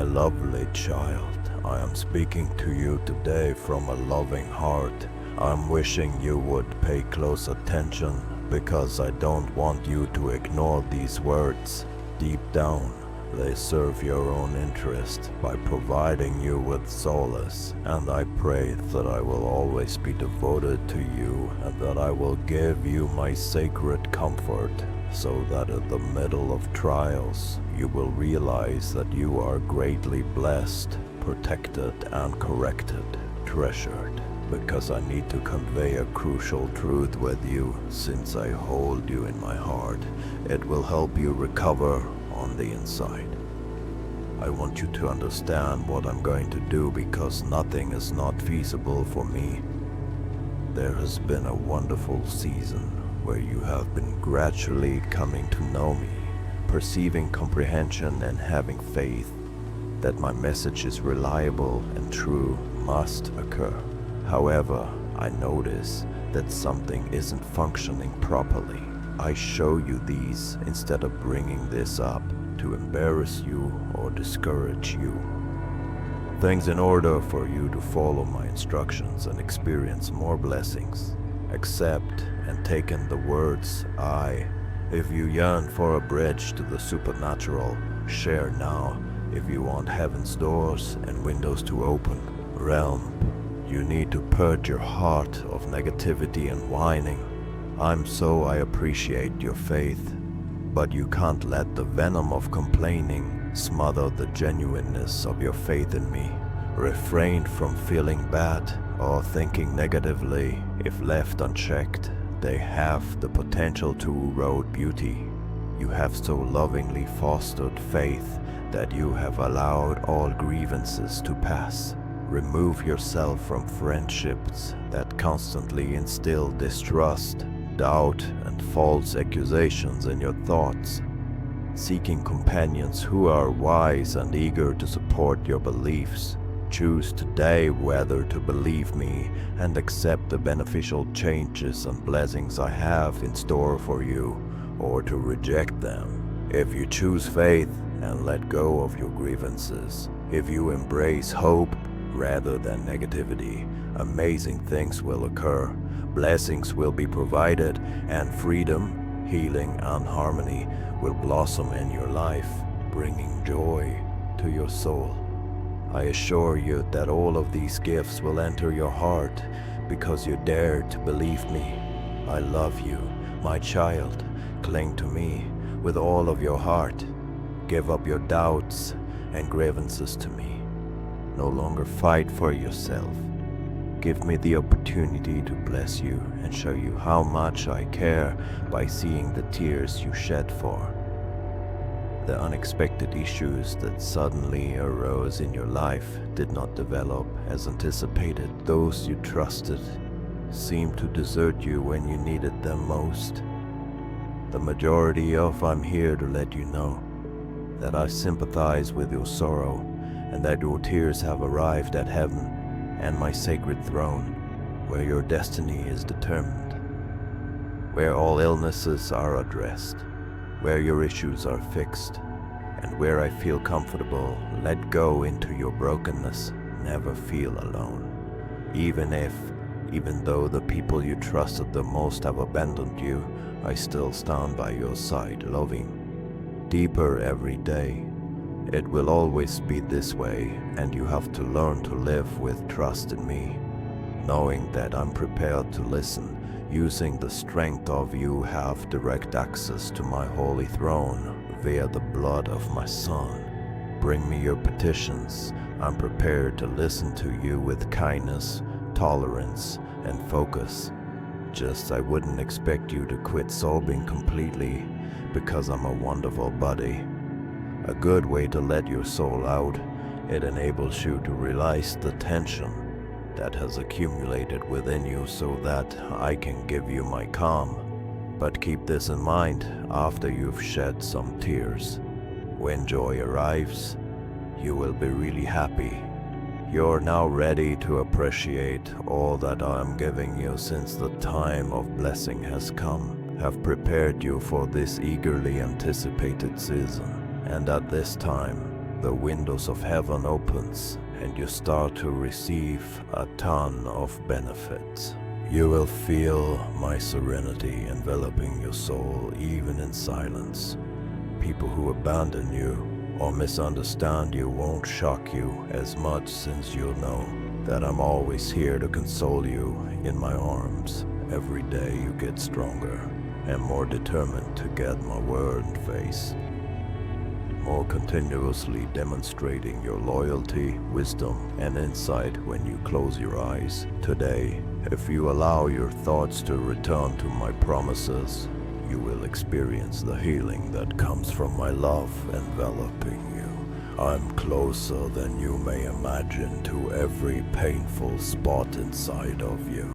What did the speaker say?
lovely child, I am speaking to you today from a loving heart. I'm wishing you would pay close attention because I don't want you to ignore these words. Deep down, they serve your own interest by providing you with solace, and I pray that I will always be devoted to you and that I will give you my sacred comfort, so that in the middle of trials you will realize that you are greatly blessed, protected and corrected, treasured, because I need to convey a crucial truth with you since I hold you in my heart. It will help you recover on the inside. I want you to understand what I'm going to do because nothing is not feasible for me. There has been a wonderful season where you have been gradually coming to know me, perceiving comprehension and having faith that my message is reliable and true must occur. However, I notice that something isn't functioning properly. I show you these instead of bringing this up to embarrass you or discourage you. Things in order for you to follow my instructions and experience more blessings. Accept and take in the words if you yearn for a bridge to the supernatural, share now. If you want heaven's doors and windows to open, realm, you need to purge your heart of negativity and whining. I appreciate your faith, but you can't let the venom of complaining smother the genuineness of your faith in me. Refrain from feeling bad or thinking negatively. If left unchecked, they have the potential to erode beauty. You have so lovingly fostered faith that you have allowed all grievances to pass. Remove yourself from friendships that constantly instill distrust, doubt, and false accusations in your thoughts. Seeking companions who are wise and eager to support your beliefs. Choose today whether to believe me and accept the beneficial changes and blessings I have in store for you, or to reject them. If you choose faith and let go of your grievances, if you embrace hope rather than negativity, amazing things will occur. Blessings will be provided, and freedom, healing, and harmony will blossom in your life, bringing joy to your soul. I assure you that all of these gifts will enter your heart because you dare to believe me. I love you, my child. Cling to me with all of your heart. Give up your doubts and grievances to me. No longer fight for yourself. Give me the opportunity to bless you and show you how much I care by seeing the tears you shed for. The unexpected issues that suddenly arose in your life did not develop as anticipated. Those you trusted seemed to desert you when you needed them most. The majority of I'm here to let you know that I sympathize with your sorrow and that your tears have arrived at heaven and my sacred throne, where your destiny is determined, where all illnesses are addressed, where your issues are fixed, and where I feel comfortable. Let go into your brokenness. Never feel alone. Even though the people you trusted the most have abandoned you, I still stand by your side, loving deeper every day. It will always be this way, and you have to learn to live with trust in me, knowing that I'm prepared to listen. Using the strength of you have direct access to my holy throne via the blood of my Son. Bring me your petitions. I'm prepared to listen to you with kindness, tolerance, and focus. Just I wouldn't expect you to quit sobbing completely because I'm a wonderful buddy. A good way to let your soul out. It enables you to release the tension that has accumulated within you so that I can give you my calm. But keep this in mind after you've shed some tears. When joy arrives, you will be really happy. You're now ready to appreciate all that I am giving you since the time of blessing has come. Have prepared you for this eagerly anticipated season. And at this time, the windows of heaven opens and you start to receive a ton of benefits. You will feel my serenity enveloping your soul even in silence. People who abandon you or misunderstand you won't shock you as much, since you'll know that I'm always here to console you in my arms. Every day you get stronger and more determined to get my word in face, more continuously demonstrating your loyalty, wisdom, and insight when you close your eyes. Today, if you allow your thoughts to return to my promises, you will experience the healing that comes from my love enveloping you. I'm closer than you may imagine to every painful spot inside of you.